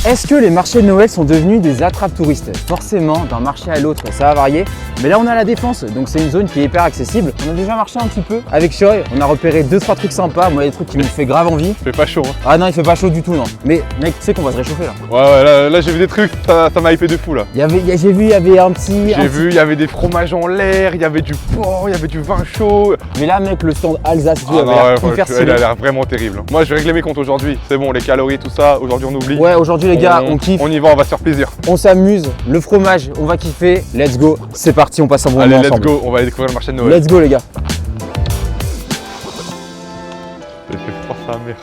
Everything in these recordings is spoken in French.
Est-ce que les marchés de Noël sont devenus des attrapes touristes? Forcément, d'un marché à l'autre, ça va varier. Mais là, on a la Défense, donc c'est une zone qui est hyper accessible. On a déjà marché un petit peu avec Choi. On a repéré 2-3 trucs sympas. Moi, des trucs qui me fait grave envie. Il fait pas chaud. Hein. Ah non, il fait pas chaud du tout, non. Mais mec, tu sais qu'on va se réchauffer là. Ouais, là j'ai vu des trucs, ça m'a hypé de fou là. J'ai vu, il y avait un petit. J'ai vu, il y avait des fromages en l'air, il y avait du porc, il y avait du vin chaud. Mais là, mec, le stand Alsace, Ah non, il a l'air vraiment terrible. Moi, je vais régler mes comptes aujourd'hui. C'est bon, les calories, tout ça. Aujourd'hui, on oublie. Ouais, aujourd'hui, les gars, on kiffe. On y va, on va se faire plaisir. On s'amuse. Le fromage, on va kiffer. Let's go. C'est parti, on passe un bon moment ensemble. Allez, let's go. On va aller découvrir le marché de Noël. Let's go, les gars. Il fait froid, sa mère.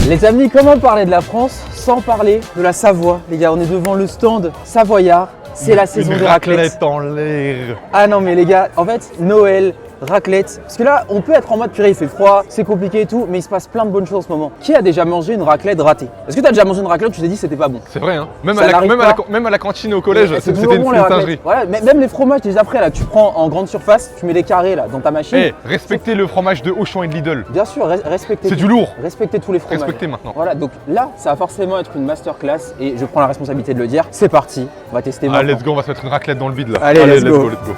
Les amis, comment parler de la France sans parler de la Savoie? Les gars, on est devant le stand savoyard. C'est la saison de raclette. Raclette en l'air. Ah non mais les gars, en fait, Noël, raclette. Parce que là, on peut être en mode purée, il fait froid, c'est compliqué et tout, mais il se passe plein de bonnes choses en ce moment. Qui a déjà mangé une raclette ratée? Est-ce que tu as déjà mangé une raclette où tu t'es dit c'était pas bon? C'est vrai, hein. Même Ça à la cantine au collège, c'est c'était toujours une bon, les singerie. raclettes. Ouais, mais même les fromages, tu les as après là, tu prends en grande surface, tu mets des carrés là dans ta machine. Eh, respectez le fromage de Auchan et de Lidl. Bien sûr, respectez. C'est du lourd. Respectez tous les fromages. Respectez maintenant. Voilà, donc là, ça va forcément être une masterclass et je prends la responsabilité de le dire. C'est parti, on va tester maintenant. Allez, let's go, on va se mettre une raclette dans le vide là. Allez, let's go. Let's go.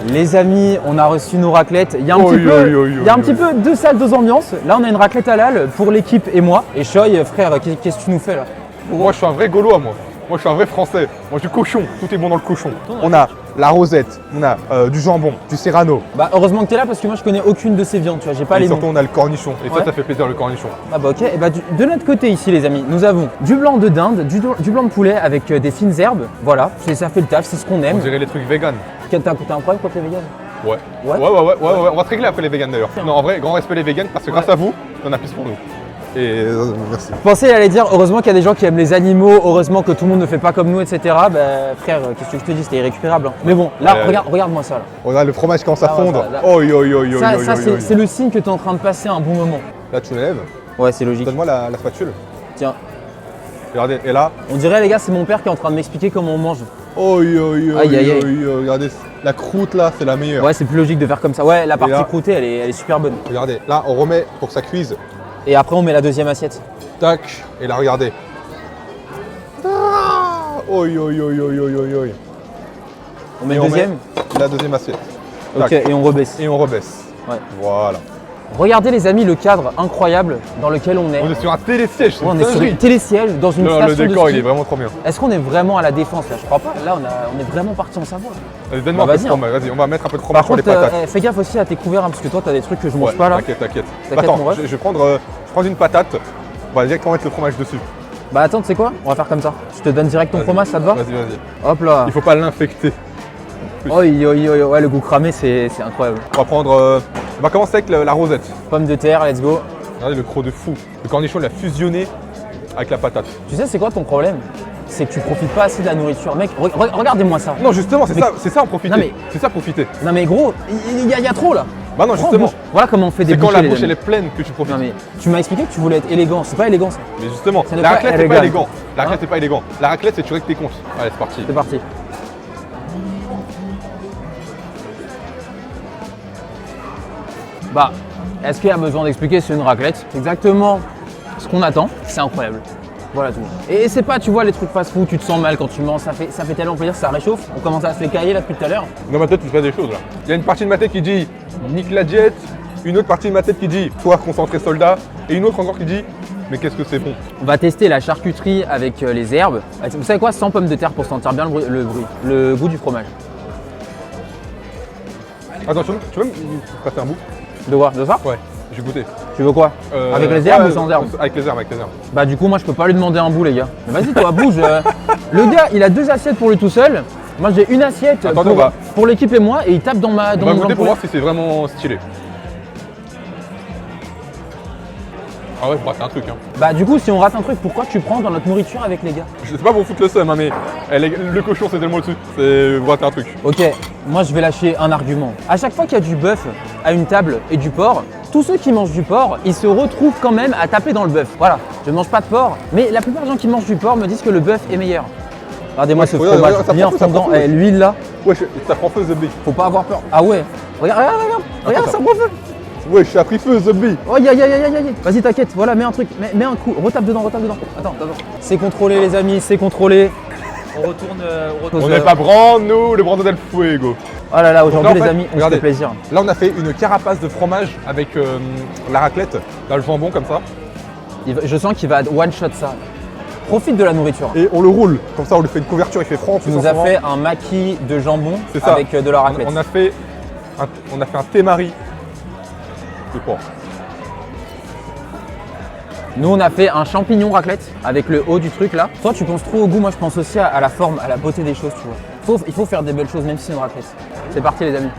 Les amis, on a reçu nos raclettes. Il y a un petit peu deux salles, deux ambiances. Là, on a une raclette halal pour l'équipe et moi. Et Choi, frère, qu'est-ce que tu nous fais là? Moi, je suis un vrai Gaulois, moi. Moi, je suis un vrai Français. Moi, du cochon. Tout est bon dans le cochon. On a la rosette, on a du jambon, du serrano. Bah, heureusement que tu es là parce que moi, je connais aucune de ces viandes. Tu vois, j'ai pas et les surtout, noms. on a le cornichon. Et Ouais. ça fait plaisir, le cornichon. Ah bah ok. Et bah, de notre côté ici, les amis, nous avons du blanc de dinde, du blanc de poulet avec des fines herbes. Voilà, ça fait le taf, c'est ce qu'on On aime. dirait les trucs vegan. T'as un problème contre les véganes? Ouais. Ouais. Ouais. On va se régler après les véganes d'ailleurs. Non, en vrai, grand respect les véganes parce que grâce à vous, il y en a plus pour nous. Et merci. Je pensais aller dire heureusement qu'il y a des gens qui aiment les animaux, heureusement que tout le monde ne fait pas comme nous, etc. Bah frère, qu'est-ce que je te dis, c'était irrécupérable. Hein. Mais bon, là, regarde-moi ça là. On a le fromage commence à Ah ouais, fondre. ça, là. Ça, c'est le signe que tu es en train de passer un bon moment. Là, tu lèves. Ouais, c'est logique. Donne-moi la spatule. Tiens, Regardez, et là. on dirait les gars, c'est mon père qui est en train de m'expliquer comment on mange. Aïe. Aïe, aïe, aïe. Regardez, la croûte là, c'est la meilleure. Ouais, c'est plus logique de faire comme ça. Ouais, la partie là- croûtée, elle est super bonne. Regardez, là, on remet pour que ça cuise. Et après, on met la deuxième assiette. Tac, et là, regardez. Aïe. On met Et le deuxième. La deuxième assiette. Ok, Tac. et on rebaisse. Et on rebaisse. Ouais. Voilà. Regardez les amis, le cadre incroyable dans lequel on est. On est sur un télésiège, c'est Ouais, on une est sur dinguerie. une télésiège dans une Le station décor, de il ski. est vraiment trop bien. Est-ce qu'on est vraiment à la Défense là? Je crois pas. Là, on est vraiment parti en Savoie. Allez, donne-moi Bah, un peu de vas-y, fromage, vas-y, on va mettre un peu de fromage Par sur les contre, patates. fais gaffe aussi à tes couverts hein, parce que toi, t'as des trucs que je mange Ouais, pas là. T'inquiète. T'inquiète, Attends, mon ref. je vais prendre une patate. On va directement mettre le fromage dessus. Bah attends, tu sais quoi? On va faire comme ça. Je te donne direct ton Vas-y. fromage, ça te va? Vas-y. Hop là. Il faut pas l'infecter. Ouais, le goût cramé, c'est incroyable. On va prendre. On va commencer avec la rosette. Pommes de terre, let's go. Regardez le croc de fou. Le cornichon, il a fusionné avec la patate. Tu sais, c'est quoi ton problème? C'est que tu profites pas assez de la nourriture. Mec, regardez-moi ça. Non, justement, c'est Mais- ça en profiter. Non, mais- C'est ça profiter. Non mais gros, il y a trop là. Bah non, Prends, justement. bouge. Voilà comment on fait des C'est quand bouchées, la les bouche amis. elle est pleine que tu profites. Non mais tu m'as expliqué que tu voulais être élégant. C'est pas élégant ça. Mais justement, Ça n'est la pas raclette c'est élégant. pas élégant. La raclette Hein c'est pas élégant. La raclette c'est tu règles tes comptes. Allez, c'est parti. C'est parti. Bah, est-ce qu'il y a besoin d'expliquer? C'est une raclette. C'est exactement ce qu'on attend. C'est incroyable. Voilà tout. Et c'est pas, tu vois, les trucs fast-food, tu te sens mal quand tu manges, ça fait tellement plaisir, ça réchauffe. On commence à se les cailler là depuis tout à l'heure. Dans ma tête, tu fais des choses là. Il y a une partie de ma tête qui dit nique la diète, une autre partie de ma tête qui dit sois concentré soldat, et une autre encore qui dit mais qu'est-ce que c'est bon. On va tester la charcuterie avec les herbes. Vous savez quoi? 100 pommes de terre pour sentir bien le goût du fromage. Attends, tu veux me passer un bout? De quoi? De ça? Ouais, j'ai goûté. Tu veux quoi? Avec les herbes ou sans herbes? Avec les herbes. Bah du coup moi je peux pas lui demander un bout les gars. Mais vas-y toi bouge. Le gars il a 2 assiettes pour lui tout seul. Moi j'ai une assiette Attendez, pour l'équipe et moi et il tape dans On va mon goûter blanc pour poulet. voir si c'est vraiment stylé. Ah ouais, bah, c'est un truc hein. Bah du coup si on rate un truc, pourquoi tu prends dans notre nourriture avec les gars? Je sais pas pour foutre le seum hein, mais le cochon c'est tellement au-dessus. C'est un truc. Ok, moi je vais lâcher un argument. À chaque fois qu'il y a du bœuf à une table et du porc, tous ceux qui mangent du porc, ils se retrouvent quand même à taper dans le bœuf. Voilà, je ne mange pas de porc, mais la plupart des gens qui mangent du porc me disent que le bœuf est meilleur. Regardez-moi ce regarde, fromage regarde, ça bien prend feu, ça fondant, prend feu. l'huile là, Wesh, ça prend feu, The Bee. faut pas avoir peur. Ah ouais, regarde, regarde, Attends. ça prend feu. Wesh, ça a pris feu, The Bee. Oh, aïe, aïe, aïe, aïe, aïe. Vas-y, t'inquiète, voilà, mets un truc, mets un coup, retape dedans, retape dedans. Attends. C'est contrôlé les amis, c'est contrôlé. On retourne, On n'est pas brand, nous, le Brando del Fuego. Oh là là, aujourd'hui Donc là, en les fait, amis, on se regardez. fait plaisir. Là, on a fait une carapace de fromage avec la raclette, là, le jambon comme ça. Je sens qu'il va one shot ça. Profite de la nourriture. Et on le roule, comme ça, on lui fait une couverture, il fait froid. Tu nous as fait un maquis de jambon C'est ça. avec de la raclette. On a fait un thé-marie de porc. Nous on a fait un champignon raclette avec le haut du truc là. Toi tu penses trop au goût, moi je pense aussi à la forme, à la beauté des choses, tu vois. Il faut faire des belles choses même si c'est une raclette. C'est parti les amis.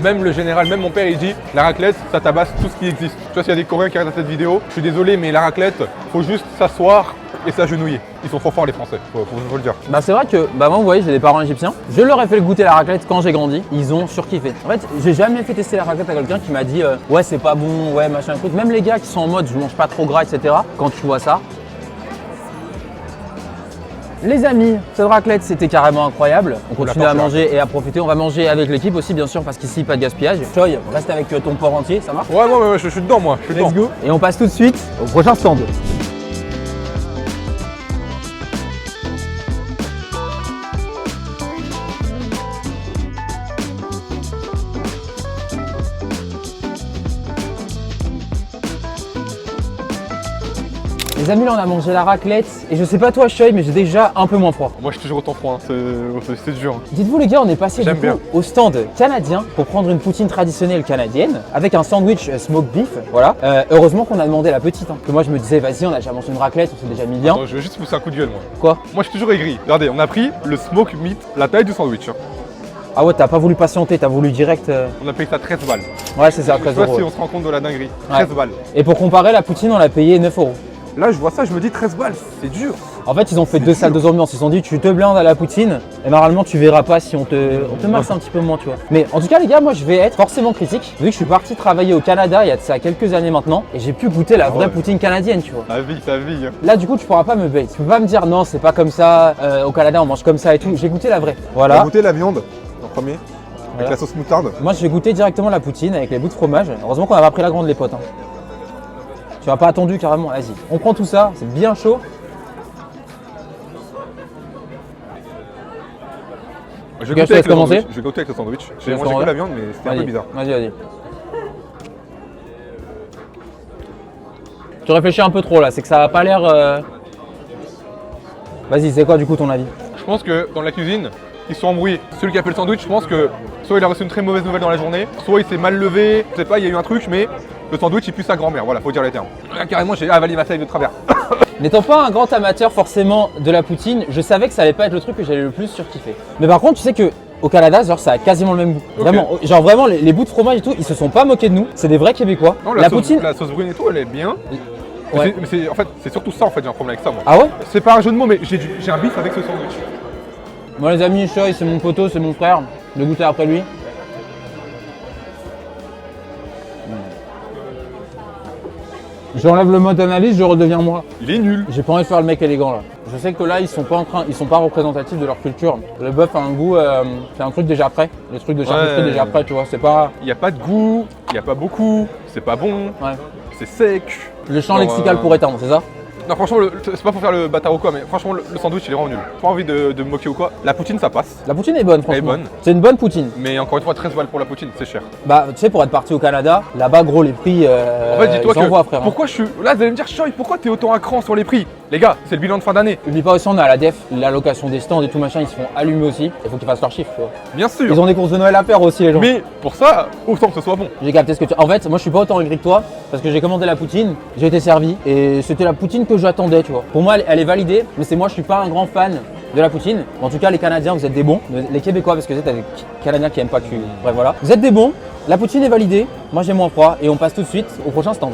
Même le général, même mon père, il dit la raclette, ça tabasse tout ce qui existe. Tu vois, s'il y a des Coréens qui regardent cette vidéo, je suis désolé, mais la raclette, faut juste s'asseoir et s'agenouiller. Ils sont trop forts les Français, faut le dire. Bah c'est vrai que, bah moi vous voyez j'ai des parents égyptiens. Je leur ai fait goûter la raclette quand j'ai grandi, ils ont surkiffé. En fait j'ai jamais fait tester la raclette à quelqu'un qui m'a dit ouais c'est pas bon, ouais machin truc. Même les gars qui sont en mode je mange pas trop gras etc. Quand tu vois ça. Les amis, cette raclette c'était carrément incroyable. On continue à manger et à profiter. On va manger avec l'équipe aussi bien sûr parce qu'ici pas de gaspillage. Choi, reste avec ton porc entier, ça marche? Ouais, moi, je suis dedans, moi. Je suis Let's dedans. go. Et on passe tout de suite au prochain stand. Les amis, là on a mangé la raclette et je sais pas toi Choi, mais j'ai déjà un peu moins froid. Moi, je suis toujours autant froid, hein. C'est dur. Dites-vous les gars, on est passé du J'aime coup bien. au stand canadien pour prendre une poutine traditionnelle canadienne avec un sandwich smoke beef. Voilà. Heureusement qu'on a demandé la petite. Hein. Que moi je me disais, vas-y, on a déjà mangé une raclette, on s'est déjà mis bien. Attends, je vais juste pousser un coup de gueule, moi. Quoi? Moi, je suis toujours aigri. Regardez, on a pris le smoke meat, la taille du sandwich. Hein. Ah ouais, t'as pas voulu patienter, t'as voulu direct. On a payé ça 13 balles. Ouais, c'est ça, Je 13 sais pas euros. si on se rend compte de la dinguerie. 13 balles. Et pour comparer, la poutine, on l'a payé 9 euros. Là, je vois ça, je me dis 13 balles, c'est dur. En fait, ils ont fait C'est deux dur. salles, deux ambiances. Ils ont dit, tu te blindes à la poutine et normalement, tu verras pas si on te maxe un petit peu moins, tu vois. Mais en tout cas, les gars, moi, je vais être forcément critique vu que je suis parti travailler au Canada il y a de ça quelques années maintenant et j'ai pu goûter la vraie ouais. poutine canadienne, tu vois. Ta vie. Hein. Là, du coup, tu pourras pas me bait. Tu peux pas me dire non, c'est pas comme ça. Au Canada, on mange comme ça et tout. J'ai goûté la vraie. On va Voilà. goûter la viande en premier, avec Voilà. la sauce moutarde. Moi, je vais goûter directement la poutine avec les bouts de fromage. Heureusement qu'on a pas pris la grande, les potes. Hein. Tu m'as pas attendu carrément. Vas-y. On prend tout ça. C'est bien chaud. Je Gars, vais je te laisse commencer. Je vais goûter avec le sandwich. J'ai laisse mangé que commencer. la viande, mais c'était un peu Vas-y. bizarre. Vas-y. Tu réfléchis un peu trop là. C'est que ça a pas l'air. Vas-y, c'est quoi du coup ton avis? Je pense que dans la cuisine, ils sont embrouillés. Celui qui a fait le sandwich, je pense que soit il a reçu une très mauvaise nouvelle dans la journée, soit il s'est mal levé, je sais pas, il y a eu un truc, mais le sandwich il pue sa grand-mère, voilà, faut dire les termes. Là, carrément, j'ai avalé ma taille de travers. N'étant pas un grand amateur forcément de la poutine, je savais que ça allait pas être le truc que j'allais le plus surkiffer. Mais par contre, tu sais que au Canada, genre, ça a quasiment le même goût. Ok. Vraiment, genre vraiment les bouts de fromage et tout, ils se sont pas moqués de nous. C'est des vrais Québécois. Non, la poutine. la sauce brune et tout, elle est bien. Ouais. En fait, c'est surtout ça, en fait, j'ai un problème avec ça, moi. Ah ouais? C'est pas un jeu de mots, mais j'ai un bif avec ce sandwich. Bon les amis, Choi, c'est mon poteau, c'est mon frère. Je vais goûter après lui. J'enlève le mode analyse, je redeviens moi. Il est nul. J'ai pas envie de faire le mec élégant là. Je sais que là ils sont pas représentatifs de leur culture. Le bœuf a un goût, c'est un truc déjà prêt. Les trucs de charcuterie Ouais. déjà prêts, tu vois. C'est pas. Il n'y a pas de goût, il n'y a pas beaucoup, c'est pas bon, Ouais. c'est sec. Le champ Genre, lexical pour éteindre, c'est ça? Non, franchement, c'est pas pour faire le bâtard ou quoi, mais franchement, le sandwich il est vraiment nul. Pas envie de me moquer ou quoi. La poutine ça passe, La poutine est bonne, franchement. bonne. C'est une bonne poutine. mais encore une fois, 13 balles pour la poutine, c'est cher. Bah, tu sais, pour être parti au Canada, là-bas, gros, les prix. En fait, dis-toi ils envoient, frère. que. Pourquoi je suis. Là, vous allez me dire, Choi, pourquoi t'es autant à cran sur les prix? Les gars, c'est le bilan de fin d'année. N'oublie pas aussi, on a la def, l'allocation des stands et tout machin, ils se font allumer aussi. Il faut qu'ils fassent leur chiffre, tu vois. Bien sûr. Ils ont des courses de Noël à faire aussi, les gens. Mais pour ça, autant que ce soit bon. J'ai capté ce que tu. En fait, moi, je suis pas autant aigri que toi parce que j'ai commandé la poutine, j'ai été servi et c'était la poutine que j'attendais, tu vois. Pour moi, elle est validée, mais c'est moi, je suis pas un grand fan de la poutine. En tout cas, les Canadiens, vous êtes des bons. Les Québécois, parce que vous êtes des Canadiens qui aiment pas que. Bref, voilà. Vous êtes des bons. La poutine est validée. Moi, j'ai moins froid et on passe tout de suite au prochain stand.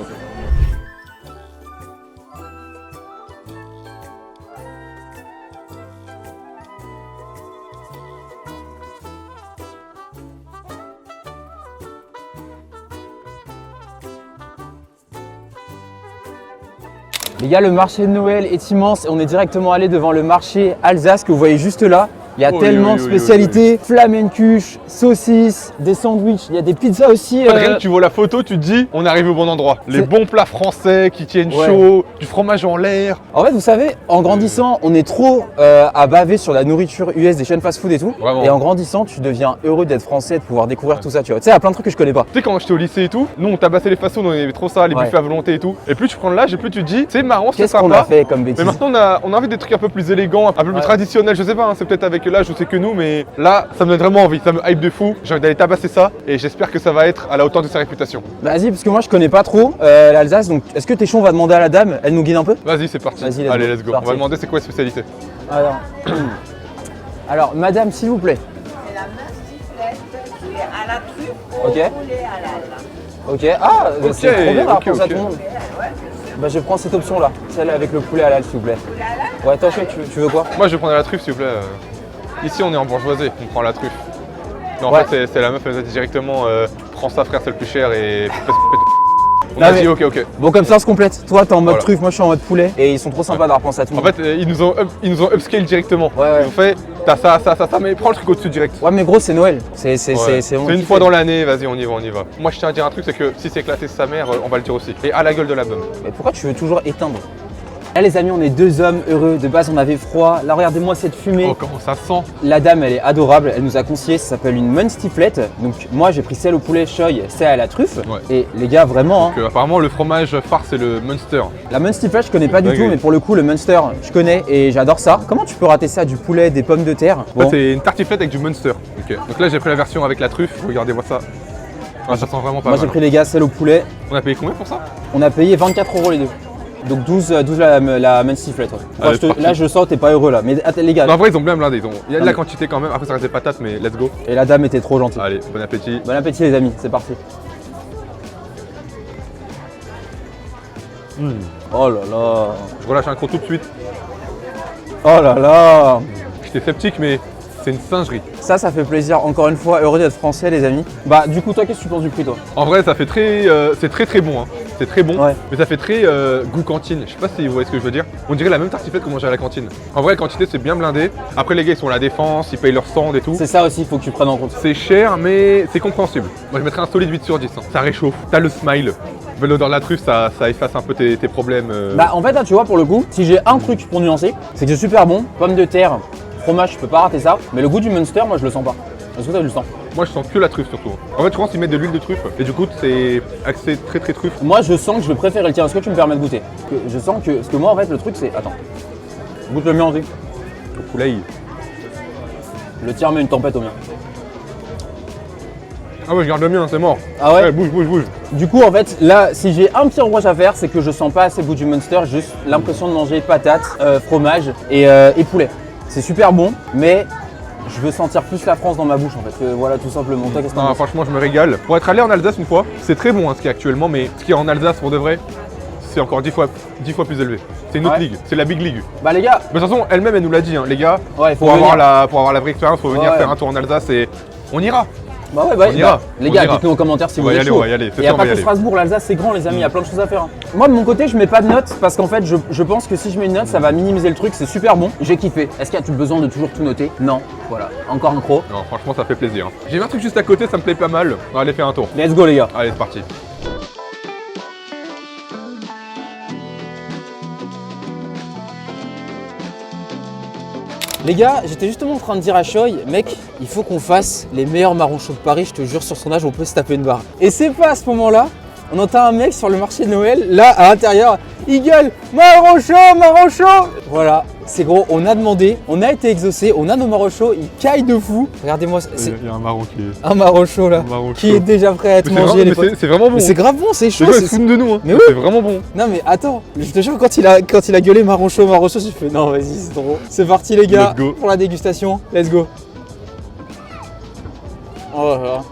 Les gars, le marché de Noël est immense et on est directement allé devant le marché Alsace que vous voyez juste là. Il y a tellement de spécialités, flamencuche, saucisses, des sandwichs, il y a des pizzas aussi. Rien que tu vois la photo, tu te dis on arrive au bon endroit. Les bons plats français qui tiennent chaud, du fromage en l'air. En fait, vous savez, en grandissant, on est trop à baver sur la nourriture US des chaînes fast-food et tout. Vraiment. Et en grandissant, tu deviens heureux d'être français, de pouvoir découvrir tout ça. Tu vois, tu sais, il y a plein de trucs que je connais pas. Tu sais, quand j'étais au lycée et tout, nous on tabassait les fast-food, on aimait trop ça, les buffets à volonté et tout. Et plus tu prends l'âge et plus tu te dis, c'est marrant, c'est Qu'est-ce sympa. qu'on a fait comme bêtises? Mais maintenant on a envie des trucs un peu plus élégants, un peu plus traditionnels, je sais pas, hein, c'est peut-être avec l'âge ou c'est que nous, mais là ça me donne vraiment envie, ça me hype de fou. J'ai envie d'aller tabasser ça et j'espère que ça va être à la hauteur de sa réputation. Vas-y, parce que moi je connais pas trop l'Alsace, donc est-ce que t'es chaud, on va demander à la dame, elle nous guide un peu? Vas-y, c'est parti. Vas-y, Allez, let's go. Parti. On va demander c'est quoi la spécialité. Alors, madame, s'il vous plaît. C'est la mastiflette qui est à la truffe Ok. au poulet halal. Ok, ah, Ok, c'est trop bien d'avoir ok, pensé à ok. tout le monde. Bah, je prends cette option-là, celle avec le poulet halal, s'il vous plaît. Ouais, toi, tu veux quoi? Moi je vais prendre la truffe s'il vous plaît. Ici on est en bourgeoisie, on prend la truffe. Mais en Ouais. fait c'est la meuf, elle nous a dit directement prends ça frère, c'est le plus cher et on Non, a mais- dit ok. Bon, comme ça, on se complète. Toi, t'es en mode Voilà. truffe, moi, je suis en mode poulet. Et ils sont trop sympas d'avoir pensé à tout le En monde. fait ils nous ont upscale directement. Ouais. Ils ont fait t'as ça, mais prends le truc au-dessus direct. Ouais, mais gros, c'est Noël. C'est Ouais. bon, une kiffé. fois dans l'année, vas-y on y va. Moi je tiens à dire un truc, c'est que si c'est éclaté sa mère, on va le dire aussi. Et à la gueule de l'album. Mais pourquoi tu veux toujours éteindre? Là, les amis, on est deux hommes heureux. De base, on avait froid. Là, regardez-moi cette fumée. Oh comment ça sent. La dame, elle est adorable. Elle nous a conseillé, ça s'appelle une Munstiflette. Donc, moi, j'ai pris celle au poulet choy, celle à la truffe. Ouais. Et les gars, vraiment, hein, Donc, apparemment le fromage phare c'est le Munster. la Munstiflette, je connais pas du Dingue. tout, mais pour le coup, le Munster, je connais et j'adore ça. Comment tu peux rater ça? Du poulet, des pommes de terre? En fait, c'est une tartiflette avec du Munster. Ok. Donc là j'ai pris la version avec la truffe, regardez-moi ça. Ah, ça sent vraiment pas Moi, j'ai mal. pris les gars, celle au poulet. On a payé combien pour ça? On a payé 24 € les deux. Donc 12 la Munstiflette. Ouais. Moi, Allez, c'est parti. là, je sens, t'es pas heureux là. Mais attends, les gars, Non, en vrai ils ont bien blindé, il y a de Non, la mais- quantité quand même, après ça reste des patates mais let's go. et la dame était trop gentille. Allez, bon appétit. Bon appétit, les amis, c'est parti. Oh là là. Je relâche un croc tout de suite. Oh là là. J'étais sceptique mais c'est une singerie. Ça fait plaisir. Encore une fois, heureux d'être français, les amis. Bah, du coup, toi, qu'est-ce que tu penses du prix, toi? En vrai ça fait très. C'est très bon hein. C'est très bon, Ouais. mais ça fait très goût cantine. Je sais pas si vous voyez ce que je veux dire. On dirait la même tartiflette qu'on mangeait à la cantine. En vrai la quantité c'est bien blindé. Après les gars ils sont à la défense, ils payent leur stand et tout. C'est ça aussi, il faut que tu prennes en compte. C'est cher mais c'est compréhensible. Moi je mettrais un solide 8 sur 10. Hein. Ça réchauffe, t'as le smile. L'odeur de la truffe ça efface un peu tes problèmes. Bah, en fait, là, tu vois, pour le coup, si j'ai un truc pour nuancer, c'est que c'est super bon. Pommes de terre, fromage, je peux pas rater ça. Mais le goût du Munster, moi, je le sens pas. Est-ce que toi, tu le sens? Moi je sens que la truffe surtout. En fait je pense qu'ils mettent de l'huile de truffe et du coup c'est axé très truffe. Moi, je sens que je vais préférer le tien. Est-ce que tu me permets de goûter? Je sens que. Parce que moi, en fait, le truc, c'est. Attends. Goûte le mien aussi. Au poulet. Le tien met une tempête au mien. Ah ouais je garde le mien, c'est mort. Ah ouais? Bouge. Du coup, en fait, là, si j'ai un petit reproche à faire, c'est que je sens pas assez le goût du Munster, juste l'impression de manger patates, fromage et poulet. C'est super bon, mais je veux sentir plus la France dans ma bouche, en fait. Voilà, tout simplement. Toi, qu'est-ce que t'en Non, penses? franchement je me régale. Pour être allé en Alsace une fois, c'est très bon hein, ce qu'il y a actuellement, mais ce qu'il y a en Alsace pour de vrai, c'est encore 10 fois plus élevé. C'est une autre Ouais. ligue, c'est la big league. Bah, les gars, Mais de toute façon elle-même elle nous l'a dit, hein, les gars, ouais, il faut pour venir. avoir la vraie expérience, faut venir Ouais. faire un tour en Alsace et on ira. Bah ouais, On ira, les on gars, ira. dites-nous en commentaire si On vous va y êtes aller, chaud. on va y aller, c'est Il n'y a sûr, on pas va y que aller. Strasbourg, l'Alsace c'est grand les amis, il y a plein de choses à faire. Hein. Moi de mon côté je mets pas de note parce qu'en fait je pense que si je mets une note ça va minimiser le truc, c'est super bon. J'ai kiffé. Est-ce qu'il y a besoin de toujours tout noter? Non. Voilà, encore un croc. Non franchement ça fait plaisir. J'ai vu un truc juste à côté, ça me plaît pas mal. On va aller faire un tour. Let's go les gars. Allez c'est parti. Les gars, j'étais justement en train de dire à Choi, mec, il faut qu'on fasse les meilleurs marrons chauds de Paris, je te jure, sur son âge, on peut se taper une barre. Et c'est pas à ce moment-là, on entend un mec sur le marché de Noël, là, à l'intérieur, il gueule « Marron chaud, marron chaud !» Voilà, c'est gros, on a demandé, on a été exaucé, on a nos marrons chauds, ils caillent de fou. Regardez-moi, c'est Il y a un marron qui est. un marron chaud là, qui est déjà prêt à être Mais mangé, les c'est potes. c'est vraiment bon. Mais c'est grave bon, c'est C'est chaud. pas se foutre de nous, hein. Mais oui. C'est vraiment bon. Non mais attends, je te jure quand il a gueulé marron chaud, j'ai fait non vas-y c'est trop. C'est parti les gars Let's go. pour la dégustation, let's go. Oh là là.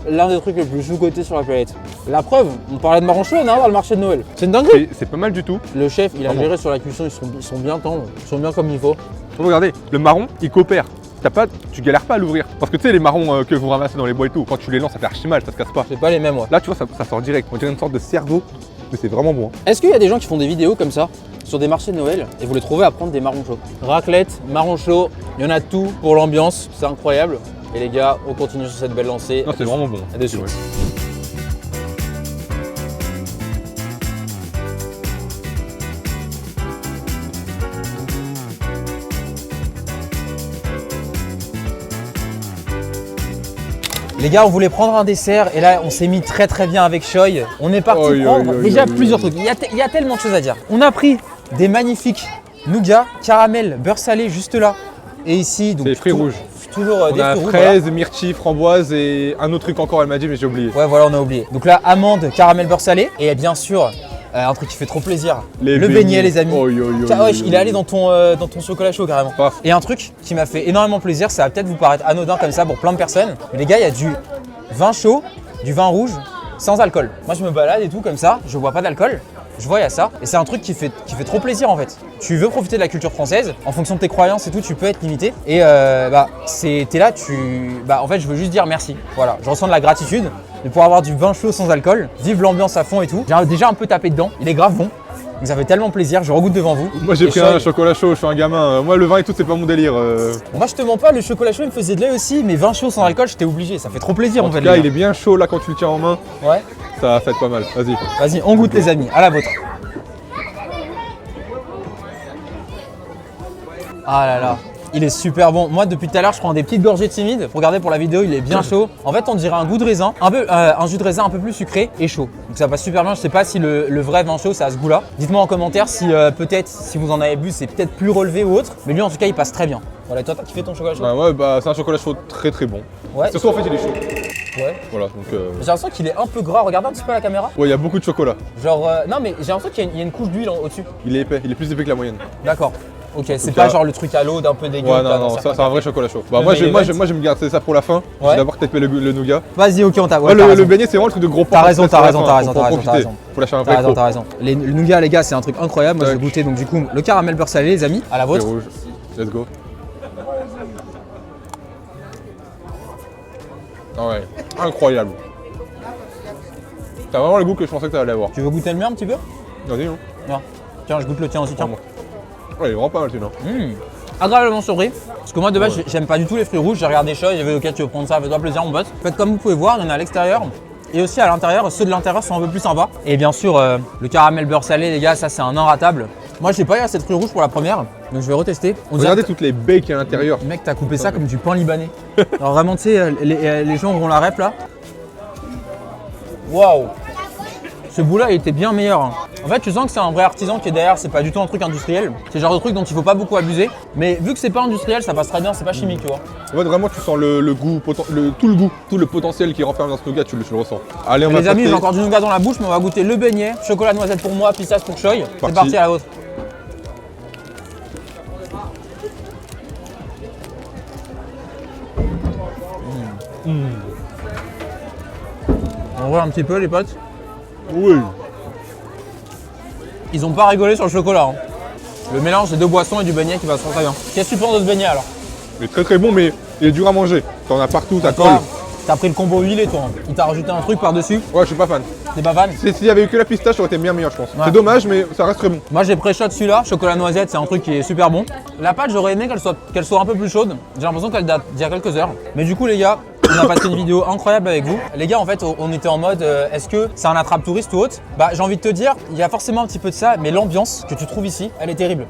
L'un des trucs les plus sous-cotés sur la planète. La preuve, on parlait de marron chaud non, dans le marché de Noël. C'est une dinguerie. C'est pas mal du tout. Le chef il a Vraiment. géré sur la cuisson, ils sont bien tendres, ils sont bien comme il faut. Regardez, le marron, il coopère. Tu galères pas à l'ouvrir. Parce que tu sais, les marrons que vous ramassez dans les bois et tout, quand tu les lances, ça fait archi mal, ça se casse pas. C'est pas les mêmes ouais. Là, tu vois, ça sort direct. On dirait une sorte de cerveau Mais c'est vraiment bon. Est-ce qu'il y a des gens qui font des vidéos comme ça sur des marchés de Noël et vous les trouvez à prendre des marrons chauds? Raclette, marron chaud, il y en a de tout pour l'ambiance, c'est incroyable. Et les gars, on continue sur cette belle lancée. Non, c'est vraiment bon. À de suite. Ouais. Les gars, on voulait prendre un dessert et là, on s'est mis très bien avec Choi. On est parti Oi, prendre oi, oi, déjà oi, plusieurs oi. trucs. Il y a tellement de choses à dire. On a pris des magnifiques nougats, caramel, beurre salé juste là. Et ici, donc C'est les fruits rouges. Toujours On des a fruits rouges. fraise, myrtille, framboise et un autre truc encore, elle m'a dit, mais j'ai oublié. Voilà. Ouais, voilà, on a oublié. Donc là, amande, caramel, beurre salé. Et bien sûr, un truc qui fait trop plaisir. Les le beignet, les amis. Oi, oi, oi, Tiens, ouais, oi, il est oi. allé dans ton chocolat chaud carrément. Paf. Et un truc qui m'a fait énormément plaisir, ça va peut-être vous paraître anodin comme ça pour plein de personnes. Mais les gars, il y a du vin chaud, du vin rouge, sans alcool. Moi, je me balade et tout comme ça, je bois pas d'alcool. Je vois, il y a ça. Et c'est un truc qui fait trop plaisir en fait. Tu veux profiter de la culture française, en fonction de tes croyances et tout, tu peux être limité. Et t'es là, en fait, je veux juste dire merci. Voilà, je ressens de la gratitude de pouvoir avoir du vin chaud sans alcool, vivre l'ambiance à fond et tout. J'ai déjà un peu tapé dedans, il est grave bon. Donc ça fait tellement plaisir, je regoute devant vous. Moi j'ai Et pris Choi, un chocolat chaud, je suis un gamin. Moi le vin et tout, c'est pas mon délire. Moi je te mens pas, le chocolat chaud il me faisait de l'œil aussi, mais vin chaud sans alcool, j'étais obligé. Ça fait trop plaisir En en fait. tout cas, les il gars. est bien chaud là quand tu le tiens en main. Ouais. Ça va être pas mal. Vas-y. Vas-y, on goûte les amis, à la vôtre. Ah là là, il est super bon. Moi depuis tout à l'heure je prends des petites gorgées timides. Regardez pour la vidéo, il est bien chaud. En fait on dirait un goût de raisin, un jus de raisin un peu plus sucré et chaud. Donc ça passe super bien. Je sais pas si le vrai vin chaud ça a ce goût là. Dites-moi en commentaire si peut-être si vous en avez bu c'est peut-être plus relevé ou autre. Mais lui en tout cas il passe très bien. Voilà, toi t'as kiffé ton chocolat chaud? Ouais, bah c'est un chocolat chaud très bon. Ouais. Surtout en fait il est chaud. Ouais. Voilà donc. J'ai l'impression qu'il est un peu gras. Regarde un petit peu à la caméra. Ouais, il y a beaucoup de chocolat. Genre non mais j'ai l'impression qu'il y a une couche d'huile au-dessus. Il est épais, il est plus épais que la moyenne. D'accord. Ok, c'est tout pas cas- genre le truc à l'eau d'un peu dégueu. Ouais, que t'as non, dans ça certains c'est un vrai chocolat chaud. Bah Le moi je Maillevent. me garde ça pour la fin. Je Ouais. vais d'abord taper le nougat. Vas-y, ok, on t'a. Ouais, Ouais, t'as le raison. beignet c'est vraiment le truc de gros T'as porc. raison, Pour t'as la raison, fin, t'as raison, pour t'as raison, profiter. t'as raison. Faut lâcher un T'as vrai raison, pro. t'as raison. Le nougat, les gars, c'est un truc incroyable. Moi, je Tac. vais goûter donc du coup le caramel beurre salé, les amis, à la Fruits vôtre. rouges. Let's go. Ah ouais, incroyable. T'as vraiment le goût que je pensais que t'allais avoir. Tu veux goûter le mien un petit peu? Vas-y, non. Non. Tiens, je goûte le tien aussi, tiens. Ouais, il est vraiment pas mal celui-là. Agréablement surpris. Parce que moi, de base, j'aime pas du tout les fruits rouges. J'ai regardé Choi, j'avais ok, tu veux prendre ça, fais-toi plaisir, mon pote. Faites comme vous pouvez voir, il y en a à l'extérieur. Et aussi à l'intérieur, ceux de l'intérieur sont un peu plus sympas. Et bien sûr, le caramel beurre salé, les gars, ça c'est un inratable. Moi, j'ai pas eu assez de fruits rouges pour la première, donc je vais retester. On dirait Regardez toutes les baies qu'il y a à l'intérieur. Mec, t'as coupé ça comme du pain libanais. Alors vraiment, tu sais, les gens auront la rep là. Waouh! Ce bout-là, il était bien meilleur. Hein. En fait, tu sens que c'est un vrai artisan qui est derrière, c'est pas du tout un truc industriel. C'est le genre de truc dont il faut pas beaucoup abuser. Mais vu que c'est pas industriel, ça passe très bien, c'est pas chimique, tu vois. En fait, vraiment, tu sens le goût, tout le potentiel qui est renfermé dans ce nougat, tu le ressens. Allez, on va Les amis, passer. j'ai encore du nougat dans la bouche, mais on va goûter le beignet. Chocolat noisette pour moi, pistache pour Choi. C'est Parti. parti à la vôtre. On voit un petit peu les potes. Oui. Ils ont pas rigolé sur le chocolat. Hein. Le mélange des deux boissons et du beignet qui va très bien. Qu'est-ce que tu penses de ce beignet alors? Il est très bon, mais il est dur à manger. T'en as partout, ça colle. Toi, t'as pris le combo huilé toi. Hein. Il t'a rajouté un truc par-dessus. Ouais, je suis pas fan. T'es pas fan? S'il y avait eu que la pistache, ça aurait été bien meilleur, je pense. Ouais. C'est dommage, mais ça reste très bon. Moi j'ai pré-shot celui-là, chocolat noisette, c'est un truc qui est super bon. La pâte, j'aurais aimé qu'elle soit un peu plus chaude. J'ai l'impression qu'elle date d'il y a quelques heures. Mais du coup les gars, on a passé une vidéo incroyable avec vous. Les gars, en fait, on était en mode est-ce que c'est un attrape-touriste ou autre? Bah j'ai envie de te dire, il y a forcément un petit peu de ça, mais l'ambiance que tu trouves ici, elle est terrible.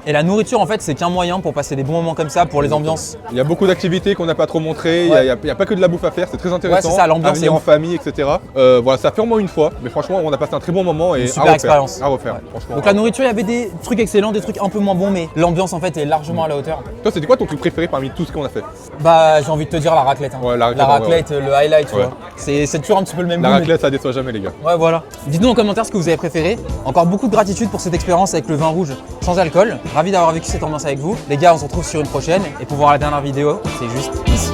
Et la nourriture, en fait, c'est qu'un moyen pour passer des bons moments comme ça, pour les ambiances. Il y a beaucoup d'activités qu'on n'a pas trop montrées, Ouais. il n'y a pas que de la bouffe à faire, c'est très intéressant. Ouais, c'est ça, l'ambiance à venir est en ouf. famille, etc. Voilà, ça fait au moins une fois, mais franchement, on a passé un très bon moment et Une à super refaire. expérience. À refaire, Ouais. franchement. Donc la nourriture, il y avait des trucs excellents, des trucs un peu moins bons, mais l'ambiance, en fait, est largement à la hauteur. Toi, c'était quoi ton truc préféré parmi tout ce qu'on a fait? Bah, j'ai envie de te dire la raclette. Hein. Ouais, la raclette, le highlight, tu Ouais. vois. C'est toujours un petit peu le même La goût, mais- raclette, ça déçoit jamais, les gars. Ouais, voilà. Dites-nous en commentaire ce que vous avez préféré. Encore beaucoup de gratitude pour cette expérience avec le vin rouge sans alcool. Ravi d'avoir vécu cette ambiance avec vous. Les gars, on se retrouve sur une prochaine. Et pour voir la dernière vidéo, c'est juste ici.